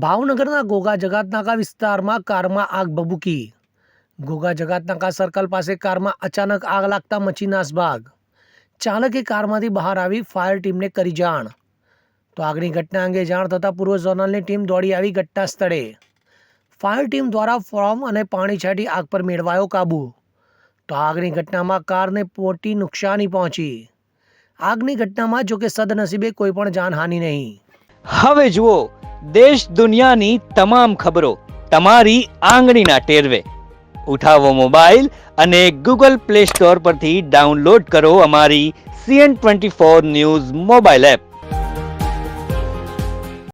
ભાવનગરના ઘોઘા જગાતનાકા વિસ્તારમાં કારમાં આગ ભભૂકી. ઘોઘા જગાતનાકા સર્કલ પાસે કારમાં અચાનક આગ લાગતા મચી નાસભાગ. ચાલકે કારમાંથી બહાર આવી ફાયર ટીમને કરી જાણ. તો આગની ઘટના અંગે જાણ થતાં પૂર્વ ઝોનલની ટીમ દોડી આવી ઘટના સ્થળે. ફાયર ટીમ દ્વારા ફોર્મ અને પાણી છાંટી આગ પર મેળવાયો કાબુ. તો આગની ઘટનામાં કારને મોટી નુકસાની પહોંચી. આગની ઘટનામાં જોકે સદનસીબે કોઈ પણ જાનહાનિ નહીં. હવે જુઓ દેશ દુનિયાની તમામ ખબરો તમારી આંગળીના ટેરવે. ઉઠાવો મોબાઈલ અને ગૂગલ પ્લે સ્ટોર પરથી ડાઉનલોડ કરો અમારી CN24 ન્યૂઝ મોબાઈલ એપ.